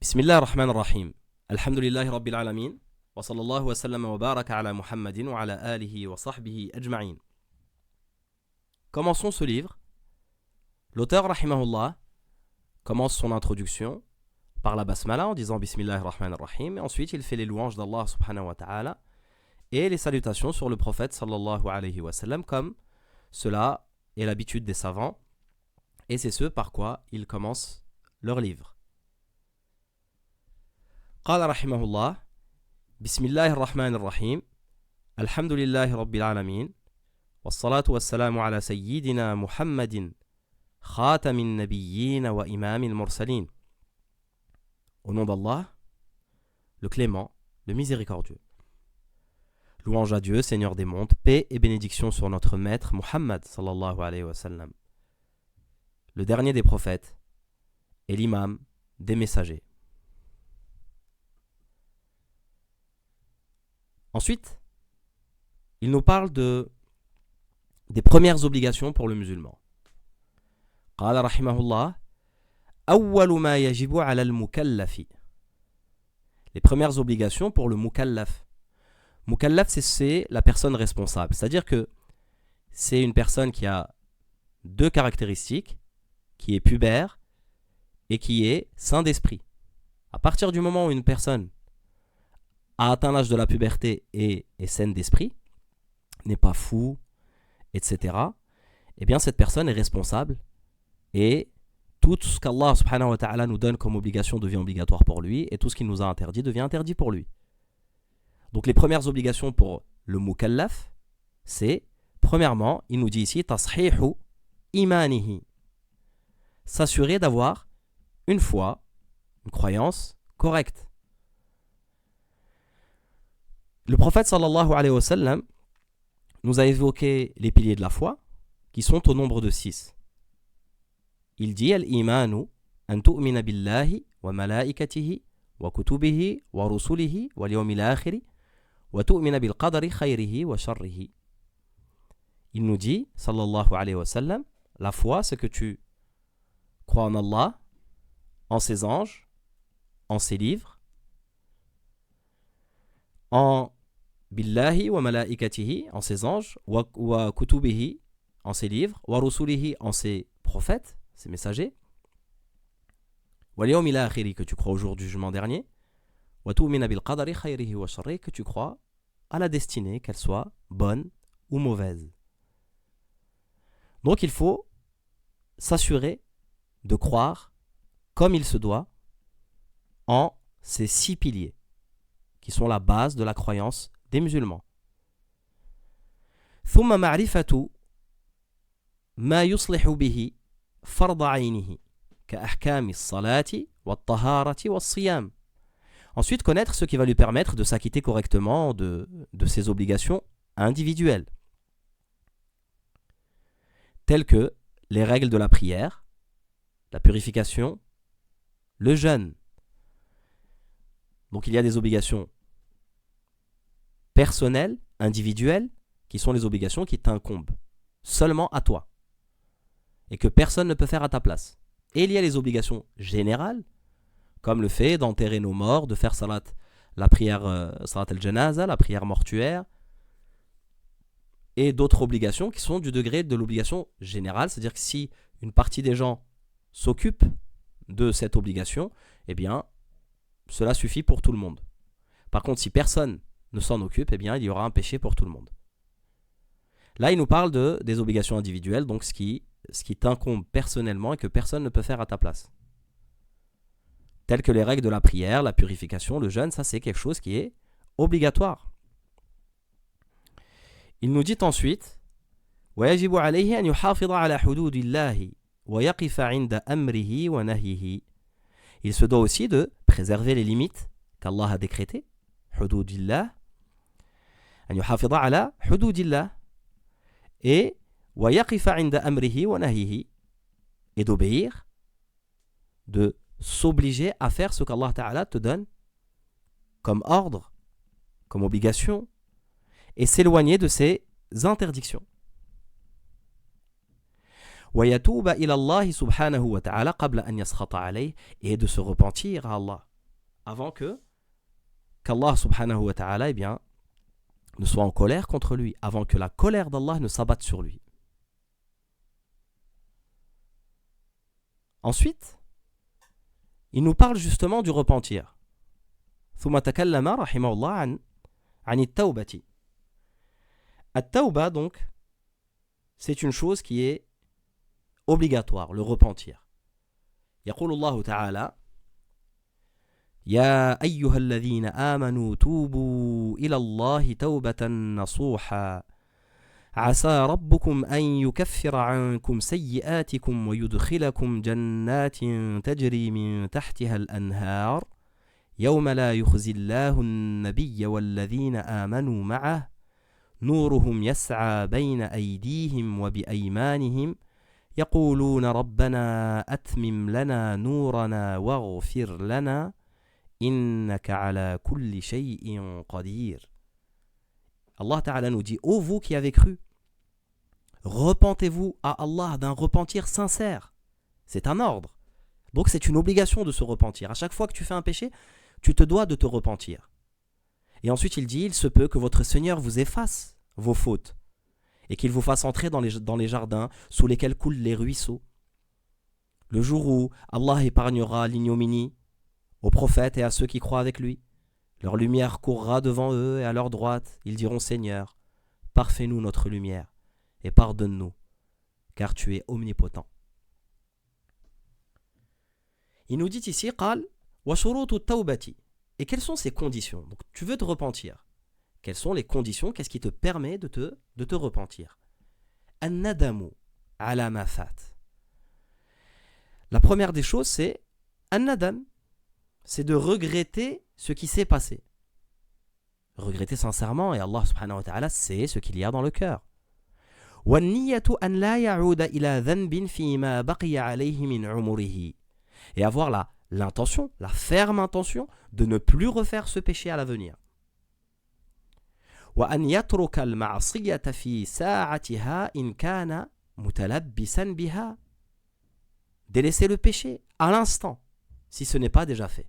بسم الله الرحمن الرحيم الحمد لله رب العالمين وصلى الله وسلم وبارك على محمد وعلى آله وصحبه أجمعين. Commençons ce livre. L'auteur, rahimahullah, commence son introduction par la basmala en disant Bismillahir Rahmanir Rahim, et ensuite il fait les louanges d'Allah subhanahu wa ta'ala et les salutations sur le prophète sallallahu alayhi wa sallam, comme cela est l'habitude des savants, et c'est ce par quoi ils commencent leur livre. قال رحمه الله بسم الله الرحمن الرحيم الحمد لله رب العالمين والصلاة والسلام على سيدنا محمد خاتم النبيين وإمام المرسلين. Au nom d'Allah, le clément, le miséricordieux. Louange à Dieu, Seigneur des mondes, paix et bénédiction sur notre maître Muhammad sallallahu alayhi wa sallam, le dernier des prophètes et l'imam des messagers. Ensuite, il nous parle des premières obligations pour le musulman. قال رحمه الله أول ما يجب على المكلف. Les premières obligations pour le mukallaf. Mukallaf, c'est la personne responsable. C'est-à-dire que c'est une personne qui a deux caractéristiques, qui est pubère et qui est sain d'esprit. À partir du moment où une personne a atteint l'âge de la puberté et est saine d'esprit, n'est pas fou, etc., eh bien cette personne est responsable et tout ce qu'Allah subhanahu wa ta'ala nous donne comme obligation devient obligatoire pour lui et tout ce qu'il nous a interdit devient interdit pour lui. Donc les premières obligations pour le mukallaf, c'est, premièrement, il nous dit ici, tashihu imanihi, s'assurer d'avoir une foi, une croyance correcte. Le prophète sallallahu alayhi wa sallam nous a évoqué les piliers de la foi qui sont au nombre de 6. Il dit al-imanu an tu'mina billahi wa malaikatihi wa kutubihi wa rusulihi wa liyawmil akhiri wa tu'mina bil qadari khayrihi wa sharrihi. Il nous dit sallallahu alayhi wa sallam, la foi c'est que tu crois en Allah, en ses anges, en ses livres, en billahi wa malaikatihi, en ses anges, wa kutubihi, en ses livres, wa rusulihi, en ses prophètes, ses messagers, wa liyawmil akhiri, que tu crois au jour du jugement dernier, wa tu'mina bil qadari khayrihi wa sharrihi, que tu crois à la destinée, qu'elle soit bonne ou mauvaise. Donc il faut s'assurer de croire comme il se doit en ces 6 piliers qui sont la base de la croyance des musulmans. ثم معرفة ما يصلح به فرض عينه كأحكام الصلاة والطهارة والصيام. Ensuite, connaître ce qui va lui permettre de s'acquitter correctement de ses obligations individuelles, telles que les règles de la prière, la purification, le jeûne. Donc il y a des obligations personnelles, individuelles, qui sont les obligations qui t'incombent seulement à toi et que personne ne peut faire à ta place. Et il y a les obligations générales, comme le fait d'enterrer nos morts, de faire la prière salat al-janaza, la prière mortuaire, et d'autres obligations qui sont du degré de l'obligation générale, c'est-à-dire que si une partie des gens s'occupent de cette obligation, eh bien cela suffit pour tout le monde. Par contre, si personne ne s'en occupe, eh bien, il y aura un péché pour tout le monde. Là, il nous parle des obligations individuelles, donc ce qui t'incombe personnellement et que personne ne peut faire à ta place. Telles que les règles de la prière, la purification, le jeûne, ça c'est quelque chose qui est obligatoire. Il nous dit ensuite وَيَجِبُ عَلَيْهِ أَنْ يُحَافِظَ عَلَى حُدُودِ اللَّهِ وَيَقِفَ عِنْدَ أَمْرِهِ وَنَهْيِهِ. Il se doit aussi de préserver les limites qu'Allah a décrétées, hududillah, an yuhafidha ala hududillah, et wa yaqifa inda amrihi wa nahyihi, et d'obéir, de s'obliger à faire ce qu'Allah Ta'ala te donne comme ordre, comme obligation, et s'éloigner de ses interdictions. وَيَتُوبَ إِلَى اللَّهِ سُبْحَانَهُ وَتَعَالَى قَبْلَ أَنْ يَسْخَطَ عَلَيْهِ, et de se repentir à Allah avant qu'Allah subhanahu wa ta'ala eh bien, ne soit en colère contre lui, avant que la colère d'Allah ne s'abatte sur lui. Ensuite, il nous parle justement du repentir. ثم تكلم رحمه الله عن التوبة. التوبة donc, c'est une chose qui est obligatoire, le repentir. يقول الله تعالى يا أيها الذين آمنوا توبوا إلى الله توبة نصوحا عسى ربكم أن يكفر عنكم سيئاتكم ويدخلكم جنات تجري من تحتها الأنهار يوم لا يخزي الله النبي والذين آمنوا معه نورهم يسعى بين أيديهم وبأيمانهم يقولون ربنا أتمم لنا نورنا واغفر لنا إنك على كل شيء قدير. Allah Ta'ala nous dit, ô vous qui avez cru, repentez-vous à Allah d'un repentir sincère. C'est un ordre. Donc c'est une obligation de se repentir. À chaque fois que tu fais un péché, tu te dois de te repentir. Et ensuite il dit, il se peut que votre Seigneur vous efface vos fautes et qu'il vous fasse entrer dans les jardins sous lesquels coulent les ruisseaux. Le jour où Allah épargnera l'ignominie aux prophètes et à ceux qui croient avec lui. Leur lumière courra devant eux et à leur droite, ils diront Seigneur, parfais-nous notre lumière et pardonne-nous, car tu es omnipotent. Il nous dit ici, قال وشروط التوبة. Et quelles sont ces conditions? Donc tu veux te repentir. Quelles sont les conditions? Qu'est-ce qui te permet de te repentir? الندم على ما فات. La première des choses, c'est الندم. C'est de regretter ce qui s'est passé. Regretter sincèrement, et Allah subhanahu wa ta'ala sait ce qu'il y a dans le cœur. وَالنِّيَّةُ أَنْ لَا يَعُودَ إِلَى ذَنْبٍ فِي مَا بَقِيَ عَلَيْهِ مِنْ عُمُرِهِ. Et avoir l'intention, la ferme intention, de ne plus refaire ce péché à l'avenir. وَأَنْ يَتْرُكَ الْمَعْصِيَّةَ فِي سَاعَتِهَا إِنْ كَانَ مُتَلَبِّسًا بِهَا. Délaisser le péché à l'instant, si ce n'est pas déjà fait.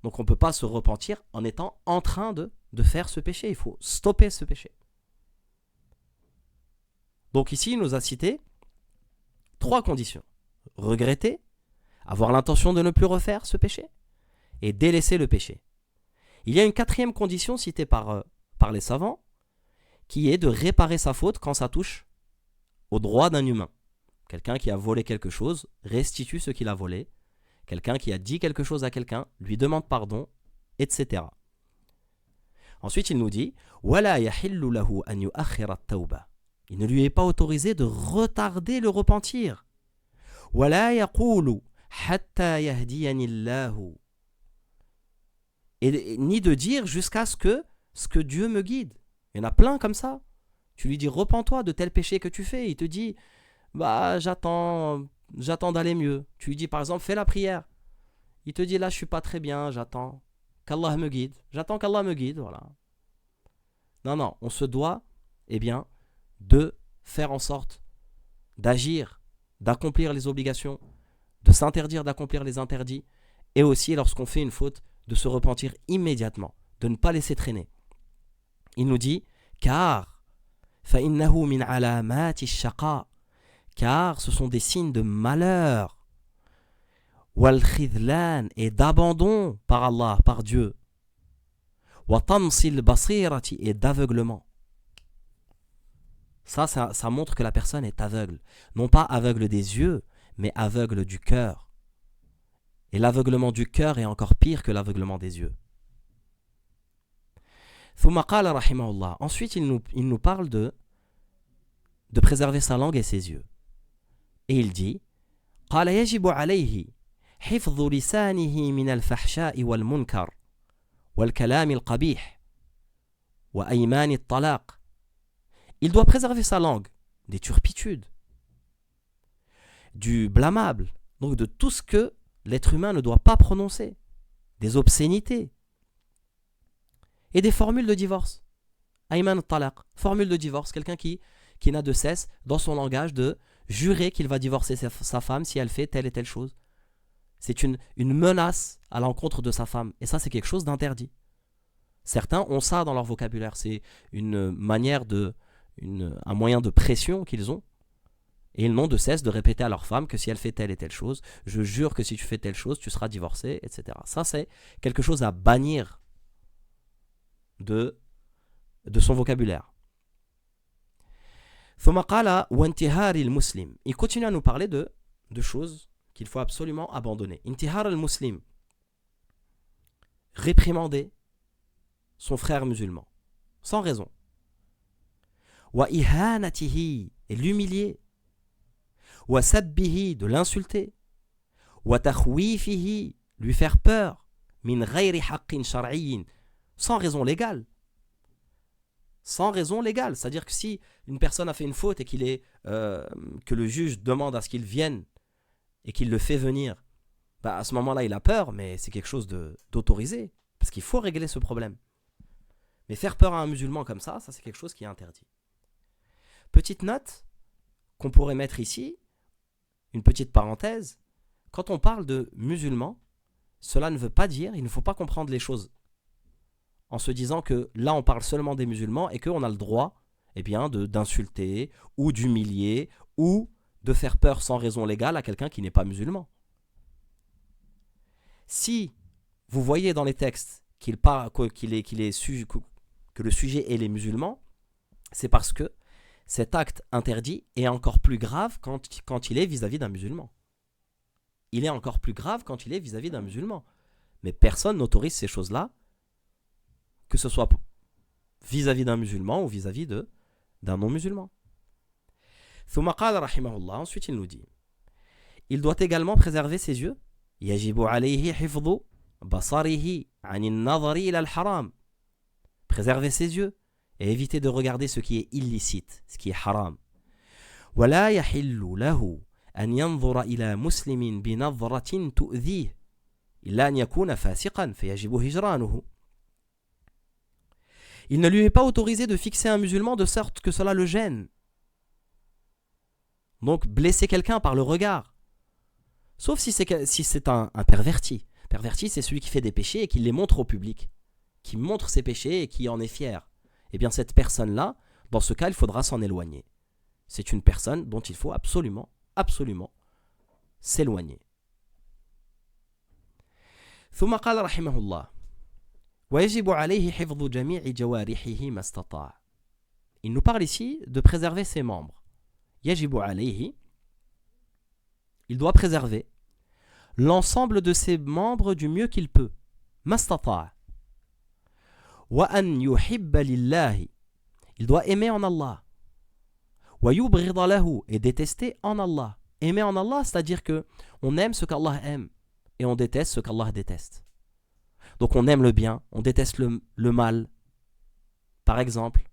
Donc on ne peut pas se repentir en étant en train de faire ce péché. Il faut stopper ce péché. Donc ici, il nous a cité 3 conditions. Regretter, avoir l'intention de ne plus refaire ce péché, et délaisser le péché. Il y a une 4e condition citée par les savants, qui est de réparer sa faute quand ça touche au droit d'un humain. Quelqu'un qui a volé quelque chose restitue ce qu'il a volé. Quelqu'un qui a dit quelque chose à quelqu'un lui demande pardon, etc. Ensuite, il nous dit وَلَا يَحِلُّ لَهُ أَنْ يُؤَخِّرَ التَّوْبَةَ. Il ne lui est pas autorisé de retarder le repentir. وَلَا يَقُولُ حَتَّى يَهْدِيَنِ اللَّهُ. Et ni de dire jusqu'à ce que Dieu me guide. Il y en a plein comme ça. Tu lui dis repens-toi de tel péché que tu fais. Il te dit bah j'attends d'aller mieux. Tu lui dis par exemple fais la prière. Il te dit là je suis pas très bien, j'attends qu'Allah me guide. J'attends qu'Allah me guide, voilà. Non, on se doit de faire en sorte d'agir, d'accomplir les obligations, de s'interdire d'accomplir les interdits, et aussi lorsqu'on fait une faute, de se repentir immédiatement, de ne pas laisser traîner. Il nous dit car فَإِنَّهُ مِنْ عَلَامَاتِ الشَّقَاءِ. Car ce sont des signes de malheur, wal-khidlan, et d'abandon par Allah, par Dieu, wa tamsil basirati, et d'aveuglement. Ça montre que la personne est aveugle, non pas aveugle des yeux, mais aveugle du cœur. Et l'aveuglement du cœur est encore pire que l'aveuglement des yeux. ثم قال رحمه الله. Ensuite, il nous parle de préserver sa langue et ses yeux. Et il dit قال يجب عليه حفظ لسانه من الفحشاء والمنكر والكلام القبيح وأيمان الطلاق. Il doit préserver sa langue des turpitudes, du blâmable, donc de tout ce que l'être humain ne doit pas prononcer, des obscénités et des formules de divorce. Ayman al-talaq, formule de divorce, quelqu'un qui n'a de cesse dans son langage de jurer qu'il va divorcer sa femme si elle fait telle et telle chose. C'est une menace à l'encontre de sa femme. Et ça, c'est quelque chose d'interdit. Certains ont ça dans leur vocabulaire. C'est une manière un moyen de pression qu'ils ont. Et ils n'ont de cesse de répéter à leur femme que si elle fait telle et telle chose, je jure que si tu fais telle chose, tu seras divorcé, etc. Ça, c'est quelque chose à bannir de son vocabulaire. Il continue à nous parler de choses qu'il faut absolument abandonner. Intihar al-Muslim, réprimander son frère musulman, sans raison. Wa ihanatihi, et l'humilier. Wa sabbihi, de l'insulter. Wa takhwifihi, lui faire peur. Min ghayri haqqin shar'iyyin, sans raison légale. Sans raison légale, c'est-à-dire que si une personne a fait une faute et que le juge demande à ce qu'il vienne et qu'il le fait venir, à ce moment-là il a peur, mais c'est quelque chose d'autorisé, parce qu'il faut régler ce problème. Mais faire peur à un musulman comme ça c'est quelque chose qui est interdit. Petite note qu'on pourrait mettre ici, une petite parenthèse, quand on parle de musulmans, cela ne veut pas dire, il ne faut pas comprendre les choses en se disant que là on parle seulement des musulmans et qu'on a le droit d'insulter ou d'humilier ou de faire peur sans raison légale à quelqu'un qui n'est pas musulman. Si vous voyez dans les textes que le sujet est les musulmans, c'est parce que cet acte interdit est encore plus grave quand il est vis-à-vis d'un musulman. Il est encore plus grave quand il est vis-à-vis d'un musulman. Mais personne n'autorise ces choses-là, que ce soit vis-à-vis d'un musulman ou vis-à-vis d'un non-musulman. Ensuite il nous dit, il doit également préserver ses yeux. Yajibu alayhi hifdhu basarihi anin nadhari ila al-haram. Préserver ses yeux et éviter de regarder ce qui est illicite, ce qui est haram. Wala yahillu lahu an yanzura ila muslimin bi nadhratin tu'dhihi illa an yakuna fasiqan fayajibu hijranuhu. Il ne lui est pas autorisé de fixer un musulman de sorte que cela le gêne. Donc blesser quelqu'un par le regard. Sauf si c'est un perverti. Perverti, c'est celui qui fait des péchés et qui les montre au public. Qui montre ses péchés et qui en est fier. Eh bien cette personne-là, dans ce cas, il faudra s'en éloigner. C'est une personne dont il faut absolument, absolument s'éloigner. ثم قال رحمه الله ويجب عليه حفظ جميع جوارحه ما استطاع. Il nous parle ici de préserver ses membres. يجب عليه, il doit préserver l'ensemble de ses membres du mieux qu'il peut. ما استطاع. وأن يحب لله, il doit aimer en Allah. ويبغض له, et détester en Allah. Aimer en Allah, c'est-à-dire que on aime ce qu'Allah aime et on déteste ce qu'Allah déteste. Donc on aime le bien, on déteste le mal. Par exemple,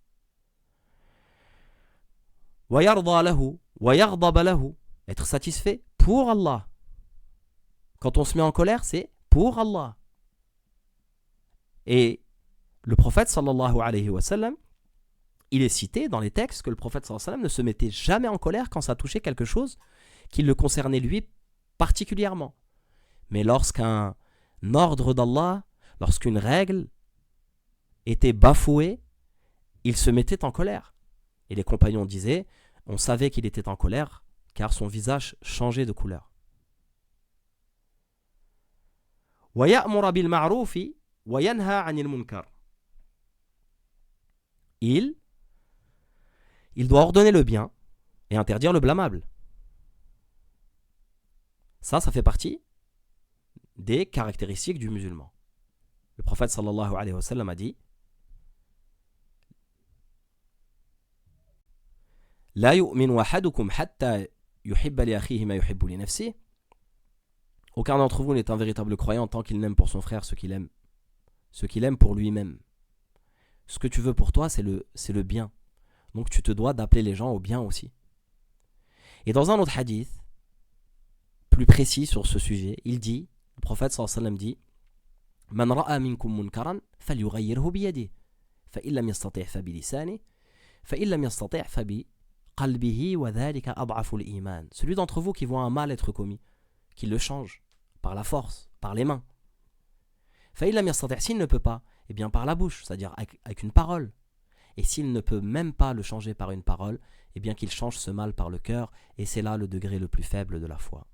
وَيَرْضَى لَهُ وَيَغْضَبَ لَهُ, être satisfait pour Allah. Quand on se met en colère, c'est pour Allah. Et le prophète sallallahu alayhi wa sallam, il est cité dans les textes que le prophète sallallahu alayhi wa sallam ne se mettait jamais en colère quand ça touchait quelque chose qui le concernait lui particulièrement. Mais lorsqu'un ordre d'Allah, lorsqu'une règle était bafouée, il se mettait en colère. Et les compagnons disaient, on savait qu'il était en colère car son visage changeait de couleur. وَيَأْمُرَ بِالْمَعْرُوفِ وَيَنْهَى عَنِ الْمُنْكَرِ. Il doit ordonner le bien et interdire le blâmable. Ça fait partie des caractéristiques du musulman. Le prophète sallallahu alayhi wa sallam a dit La yu'minu ahadukum hatta yuhibba li akhihi ma yuhibbu li nafsihi. Aucun d'entre vous n'est un véritable croyant tant qu'il n'aime pour son frère ce qu'il aime pour lui-même. Ce que tu veux pour toi, c'est le bien. Donc tu te dois d'appeler les gens au bien aussi. Et dans un autre hadith, plus précis sur ce sujet, il dit, le prophète sallallahu alayhi wa sallam dit Man ra'a minkum munkaran falyughayyirhu biyadihi fa in lam yastati' fa bilisanihi fa in lam yastati' fa bi qalbihi wa dhalika ad'afu al-iman. Celui d'entre vous qui voit un mal être commis, qu'il le change par la force, par les mains. Fa'illam yastati', s'il ne peut pas, eh bien par la bouche, c'est-à-dire avec une parole. Et s'il ne peut même pas le changer par une parole, eh bien qu'il change ce mal par le cœur, et c'est là le degré le plus faible de la foi.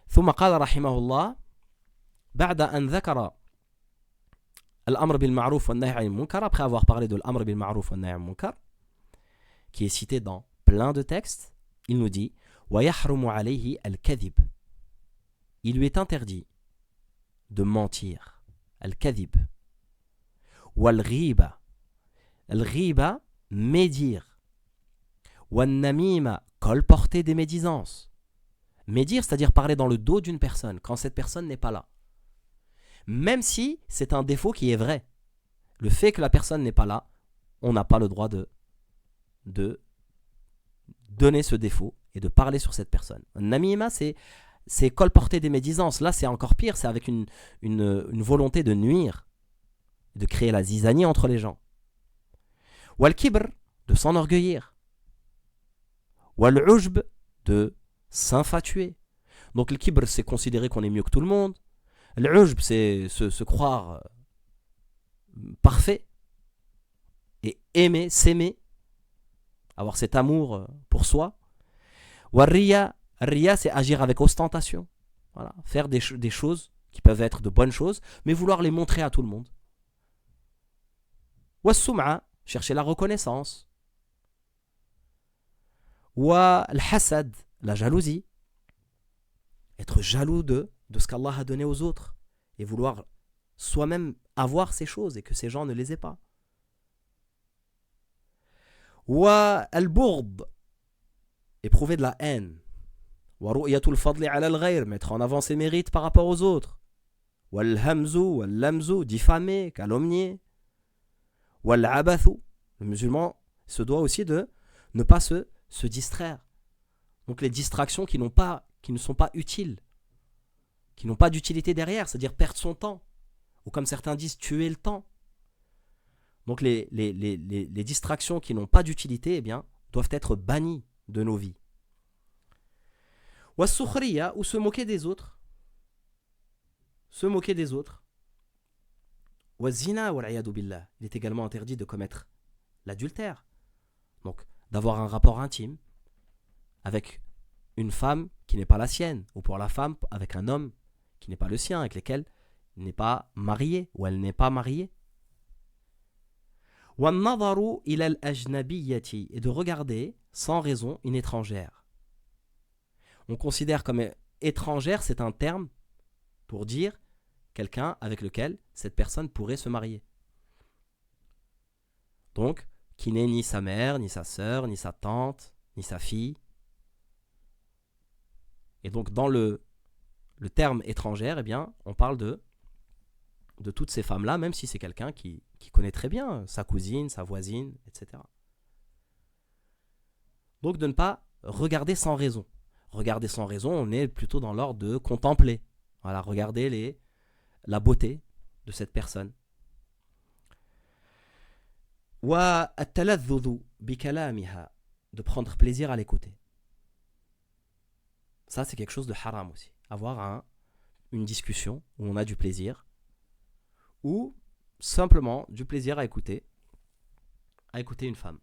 ثم قال رحمه الله بعد أن ذكر الأمر بالمعروف والنهي عن المنكر, après avoir parlé de l'amr bil ma'ruf wa nahy anil munkar, qui est cité dans plein de textes, il nous dit وَيَحْرُمُ عَلَيْهِ الْكَذِبِ, il lui est interdit de mentir, al-kadhib, wal-ghiba, al-ghiba, médire, wal-namima, colporter des médisances, médire, c'est-à-dire parler dans le dos d'une personne quand cette personne n'est pas là, même si c'est un défaut qui est vrai. Le fait que la personne n'est pas là, on n'a pas le droit de donner ce défaut et de parler sur cette personne. Namima, c'est colporter des médisances. Là, c'est encore pire, c'est avec une volonté de nuire, de créer la zizanie entre les gens. Wal kibr, de s'enorgueillir. Wal ujb, de s'infatuer. Donc le kibr, c'est considérer qu'on est mieux que tout le monde. Le ujb, c'est se croire parfait et aimer, s'aimer, avoir cet amour pour soi. Wal riya, riya, c'est agir avec ostentation. Voilà, faire des choses qui peuvent être de bonnes choses, mais vouloir les montrer à tout le monde. Wa sum'a, chercher la reconnaissance. Wa al-hasad, la jalousie. Être jaloux de ce qu'Allah a donné aux autres et vouloir soi-même avoir ces choses et que ces gens ne les aient pas. Wa al-bourd, éprouver de la haine. Wa ru'yatul fadli ala al-ghayr, mettre en avant ses mérites par rapport aux autres. Wa al-hamzu, wa al-lamzu, diffamer, calomnier. Wa al-abathu, le musulman se doit aussi de ne pas se distraire. Donc les distractions qui ne sont pas utiles, qui n'ont pas d'utilité derrière, c'est-à-dire perdre son temps, ou comme certains disent, tuer le temps. Donc les distractions qui n'ont pas d'utilité, eh bien, doivent être bannies de nos vies. Wa sukhriya, ou se moquer des autres. Se moquer des autres. Wa zina wal iyadu billah, il est également interdit de commettre l'adultère. Donc d'avoir un rapport intime avec une femme qui n'est pas la sienne, ou pour la femme avec un homme qui n'est pas le sien, avec lequel il n'est pas marié, ou elle n'est pas mariée. وَالنَّظَرُ إِلَى الْأَجْنَبِيَّةِ, et de regarder sans raison une étrangère. On considère comme étrangère, c'est un terme pour dire quelqu'un avec lequel cette personne pourrait se marier. Donc, qui n'est ni sa mère, ni sa sœur, ni sa tante, ni sa fille. Et donc, dans le terme étrangère, eh bien, on parle de toutes ces femmes-là, même si c'est quelqu'un qui connaît très bien sa cousine, sa voisine, etc. Donc, de ne pas regarder sans raison. Regarder sans raison, on est plutôt dans l'ordre de contempler. Voilà, regarder la beauté de cette personne. Wa at-taladhdhudu bi kalamiha, de prendre plaisir à l'écouter. Ça, c'est quelque chose de haram aussi. Avoir une discussion où on a du plaisir, ou simplement du plaisir à écouter une femme.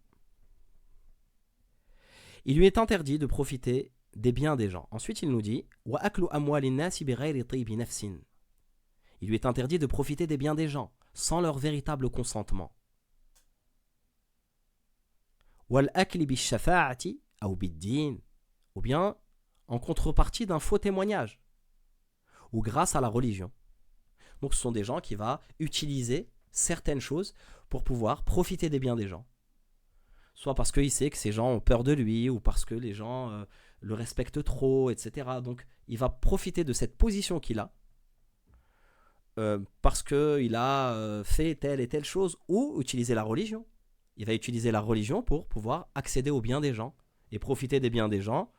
Il lui est interdit de profiter des biens des gens. Ensuite, il nous dit wa aklu amwalin nasi bighayri tibi nafsin. Il lui est interdit de profiter des biens des gens sans leur véritable consentement. Wal akli bi shafa'ati aw bid-din, ou bien en contrepartie d'un faux témoignage, ou grâce à la religion. Donc ce sont des gens qui vont utiliser certaines choses pour pouvoir profiter des biens des gens. Soit parce qu'il sait que ces gens ont peur de lui, ou parce que les gens le respectent trop, etc. Donc il va profiter de cette position qu'il a, parce qu'il a fait telle et telle chose, ou utiliser la religion. Il va utiliser la religion pour pouvoir accéder aux biens des gens et profiter des biens des gens.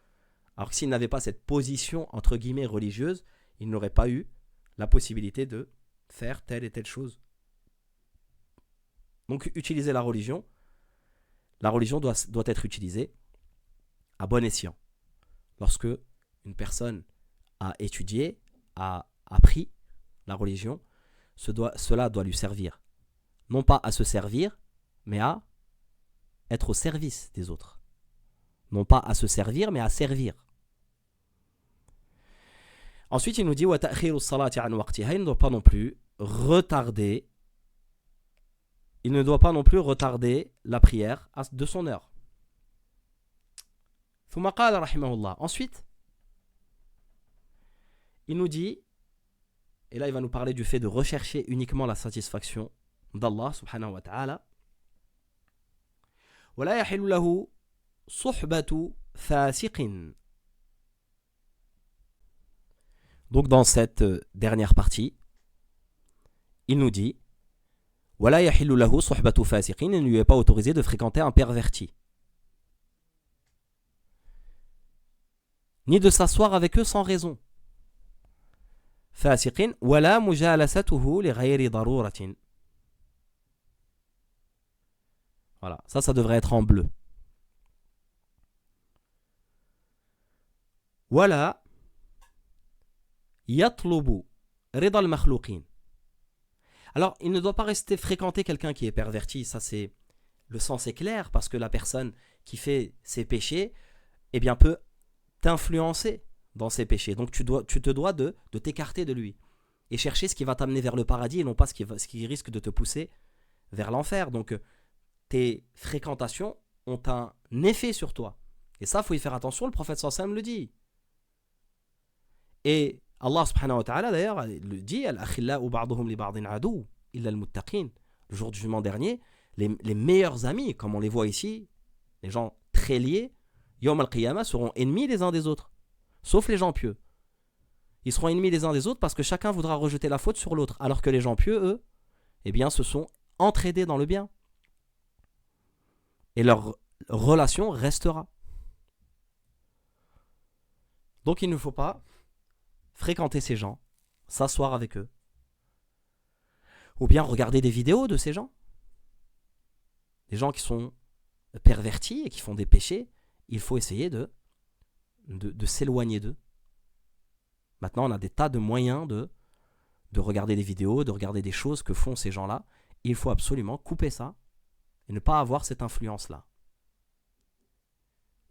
Alors que s'il n'avait pas cette position, entre guillemets, religieuse, il n'aurait pas eu la possibilité de faire telle et telle chose. Donc utiliser la religion doit être utilisée à bon escient. Lorsque une personne a étudié, a appris la religion, cela doit lui servir. Non pas à se servir, mais à être au service des autres. Non pas à se servir, mais à servir. Ensuite, il nous dit وَتَأْخِيرُ الصَّلَاةِ عَنْ وَقْتِهَا. Il ne doit pas non plus retarder la prière de son heure. ثم قال رحمه الله. Ensuite, il nous dit, et là il va nous parler du fait de rechercher uniquement la satisfaction d'Allah subhanahu wa ta'ala. وَلَا يَحِلُّ لَهُ صُحْبَةُ فَاسِقٍ. Donc dans cette dernière partie, il nous dit وَلَا يَحِلُّ لَهُ صُحْبَةُ فَاسِقٍ. Il ne lui est pas autorisé de fréquenter un perverti, ni de s'asseoir avec eux sans raison. فاسق ولا مجالسته لغير ضرورة. Voilà, ça devrait être en bleu. ولا يطلب رضا المخلوقين. Alors, il ne doit pas rester fréquenter quelqu'un qui est perverti. Ça, c'est le sens est clair, parce que la personne qui fait ses péchés, eh bien, peut t'influencer dans ses péchés. Donc tu te dois de t'écarter de lui et chercher ce qui va t'amener vers le paradis et non pas ce qui risque de te pousser vers l'enfer. Donc tes fréquentations ont un effet sur toi. Et ça, il faut y faire attention, le prophète sallallahu alayhi wa sallam le dit. Et Allah subhanahu wa ta'ala d'ailleurs le dit, Al-akhillau ba'duhum li ba'din adu illa al-muttaqin. Le jour du jugement dernier, les meilleurs amis, comme on les voit ici, les gens très liés, Yawm al-Qiyamah, seront ennemis les uns des autres. Sauf les gens pieux. Ils seront ennemis les uns des autres parce que chacun voudra rejeter la faute sur l'autre. Alors que les gens pieux, eux, eh bien, se sont entraidés dans le bien. Et leur relation restera. Donc il ne faut pas fréquenter ces gens, s'asseoir avec eux, ou bien regarder des vidéos de ces gens. Des gens qui sont pervertis et qui font des péchés, il faut essayer de s'éloigner d'eux. Maintenant, on a des tas de moyens de regarder des vidéos, de regarder des choses que font ces gens-là. Il faut absolument couper ça et ne pas avoir cette influence-là.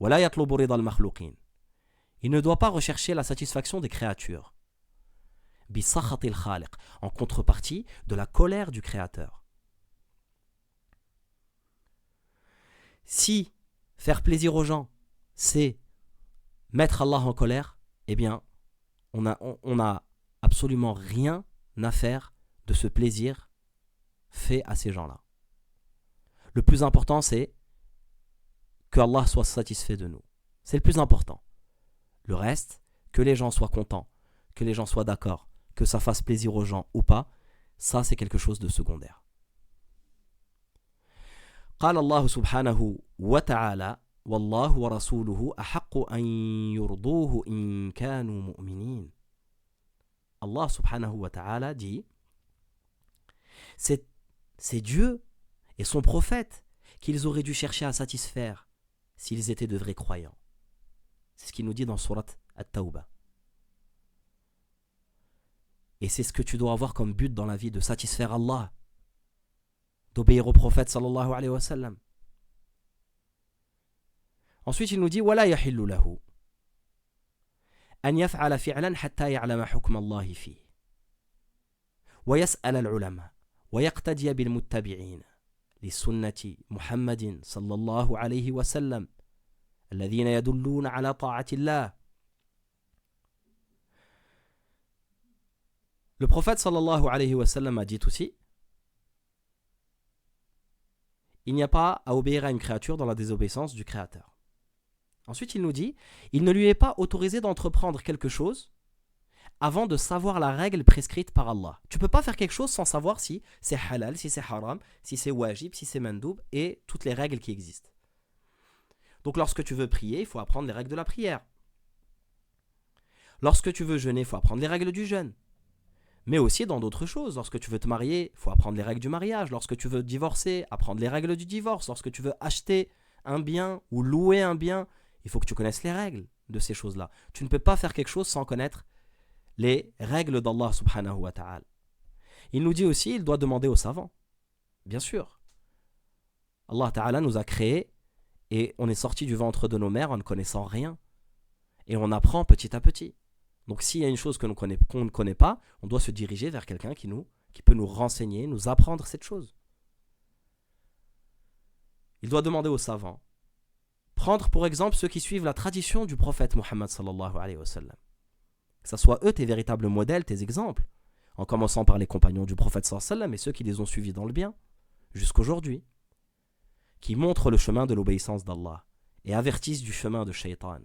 وَلَا يَطْلُبُ رِضَى الْمَخْلُوقِينَ. Il ne doit pas rechercher la satisfaction des créatures. بِسَخَطِ الْخَالِقِ. En contrepartie de la colère du Créateur. Si faire plaisir aux gens, c'est mettre Allah en colère, eh bien, on a absolument rien à faire de ce plaisir fait à ces gens-là. Le plus important, c'est que Allah soit satisfait de nous. C'est le plus important. Le reste, que les gens soient contents, que les gens soient d'accord, que ça fasse plaisir aux gens ou pas, ça c'est quelque chose de secondaire. قال الله سبحانه وتعالى والله ورسوله أحق أن يرضوه إن كانوا مؤمنين. Allah subhanahu wa ta'ala dit, c'est Dieu et son prophète qu'ils auraient dû chercher à satisfaire s'ils étaient de vrais croyants. C'est ce qu'il nous dit dans Surat At-Tawbah. Et c'est ce que tu dois avoir comme but dans la vie, de satisfaire Allah, d'obéir au prophète sallallahu alayhi wa sallam. Ensuite, il nous dit وَلَا يَحِلُّ لَهُ أَنْ يَفْعَلَ فِعْلًا حَتَّى يَعْلَمَ حُكْمَ اللَّهِ فِيهِ وَيَسْأَلَ الْعُلَمَاءَ وَيَقْتَدِيَ بِالْمُتَّبِعِينَ لِسُنَّةِ محمد صلى الله عليه وسلم الذين يدلون على طاعة الله. Le prophète sallallahu alayhi wa sallam a dit aussi, il n'y a pas à obéir à une créature dans la désobéissance du Créateur. Ensuite, il nous dit, il ne lui est pas autorisé d'entreprendre quelque chose avant de savoir la règle prescrite par Allah. Tu ne peux pas faire quelque chose sans savoir si c'est halal, si c'est haram, si c'est wajib, si c'est mandoub et toutes les règles qui existent. Donc lorsque tu veux prier, il faut apprendre les règles de la prière. Lorsque tu veux jeûner, il faut apprendre les règles du jeûne. Mais aussi dans d'autres choses. Lorsque tu veux te marier, il faut apprendre les règles du mariage. Lorsque tu veux divorcer, apprendre les règles du divorce. Lorsque tu veux acheter un bien ou louer un bien, il faut que tu connaisses les règles. de ces choses-là. Tu ne peux pas faire quelque chose sans connaître les règles d'Allah subhanahu wa ta'ala. Il nous dit aussi, il doit demander aux savants. Bien sûr. Allah ta'ala nous a créés et on est sorti du ventre de nos mères en ne connaissant rien. Et on apprend petit à petit. Donc s'il y a une chose qu'on ne connaît pas, on doit se diriger vers quelqu'un qui peut nous renseigner, nous apprendre cette chose. Il doit demander aux savants. Prendre pour exemple ceux qui suivent la tradition du prophète Muhammad sallallahu alayhi wa sallam. Que ce soit eux tes véritables modèles, tes exemples. En commençant par les compagnons du prophète sallallahu alayhi wa sallam et ceux qui les ont suivis dans le bien, jusqu'aujourd'hui. Qui montrent le chemin de l'obéissance d'Allah et avertissent du chemin de Shaitan.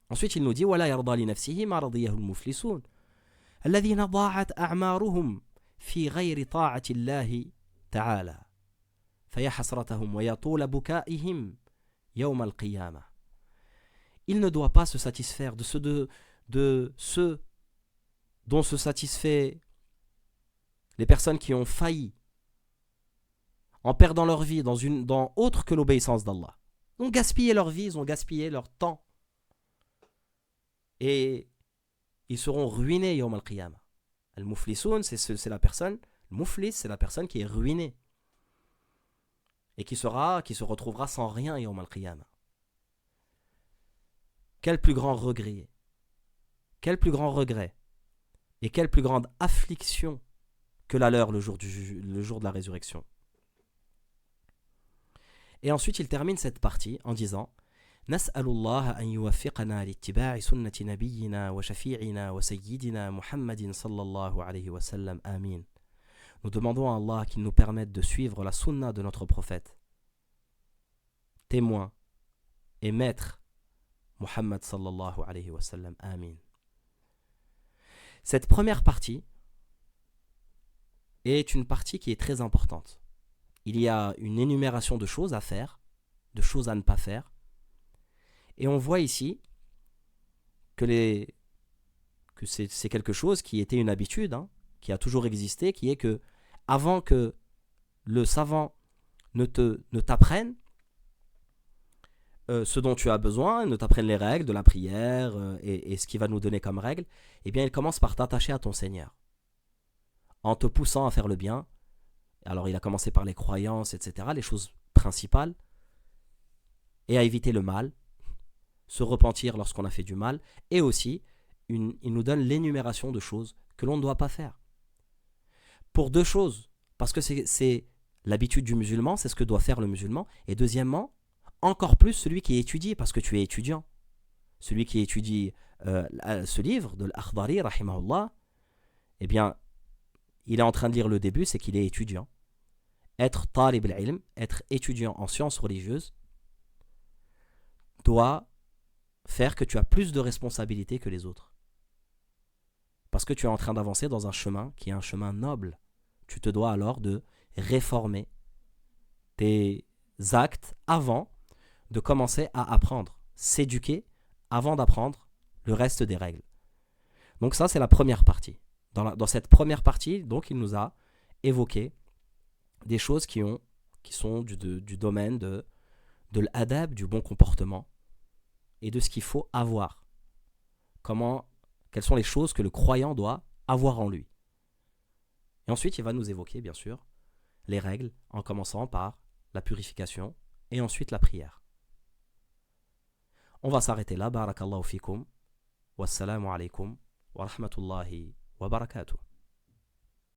Ensuite, il nous dit وَلَا يَرْضَى لِنَفْسِهِ مَا رَضِيَهُ الْمُفْلِسُونَ الَّذِينَ ضَاعَتْ أَعْمَارُهُمْ فِي غَيْرِ طَاعَةِ اللَّهِ تَعَالَى فَيَا حَسْرَتَهُمْ وَيَطُولَ بُكَائِهِمْ يَوْمَ الْقِيَامَةِ. Il ne doit pas se satisfaire de ceux dont se satisfait les personnes qui ont failli en perdant leur vie dans autre que l'obéissance d'Allah. Ils ont gaspillé leur vie, ils ont gaspillé leur temps. Et ils seront ruinés yawm al-qiyamah. Al-muflisoun, c'est la personne, le muflis, c'est la personne qui est ruinée. Et qui se retrouvera sans rien yawm al-qiyamah. Quel plus grand regret. Quel plus grand regret. Et quelle plus grande affliction que la leur le jour de la résurrection. Et ensuite, il termine cette partie en disant نسأل الله أن يوفقنا لاتباع سنة نبينا وشفيعنا وسيدنا محمد صلى الله عليه وسلم آمين. Nous demandons à Allah qu'il nous permette de suivre la sunna de notre prophète, témoin et maître Muhammad sallallahu alayhi wa sallam. Amin. Cette première partie est une partie qui est très importante. Il y a une énumération de choses à faire, de choses à ne pas faire. Et on voit ici que c'est quelque chose qui était une habitude, qui a toujours existé, qui est que avant que le savant ne t'apprenne ce dont tu as besoin, ne t'apprenne les règles de la prière et ce qu'il va nous donner comme règles, eh bien il commence par t'attacher à ton Seigneur, en te poussant à faire le bien. Alors il a commencé par les croyances, etc., les choses principales, et à éviter le mal, se repentir lorsqu'on a fait du mal, et aussi, il nous donne l'énumération de choses que l'on ne doit pas faire. Pour deux choses, parce que c'est l'habitude du musulman, c'est ce que doit faire le musulman, et deuxièmement, encore plus celui qui étudie, parce que tu es étudiant. Celui qui étudie ce livre de l'Akhdari, rahimahullah, eh bien, il est en train de lire le début, c'est qu'il est étudiant. Être talib al-ilm, être étudiant en sciences religieuses, doit faire que tu as plus de responsabilités que les autres. Parce que tu es en train d'avancer dans un chemin qui est un chemin noble. Tu te dois alors de réformer tes actes avant de commencer à apprendre, s'éduquer avant d'apprendre le reste des règles. Donc ça, c'est la première partie. Dans cette première partie, donc, il nous a évoqué des choses qui sont du domaine de l'adab, du bon comportement, et de ce qu'il faut avoir. Quelles sont les choses que le croyant doit avoir en lui. Et ensuite, il va nous évoquer, bien sûr, les règles, en commençant par la purification, et ensuite la prière. On va s'arrêter là. Barakallahu fikum. Wassalamu alaikum wa rahmatullahi wa barakatuh.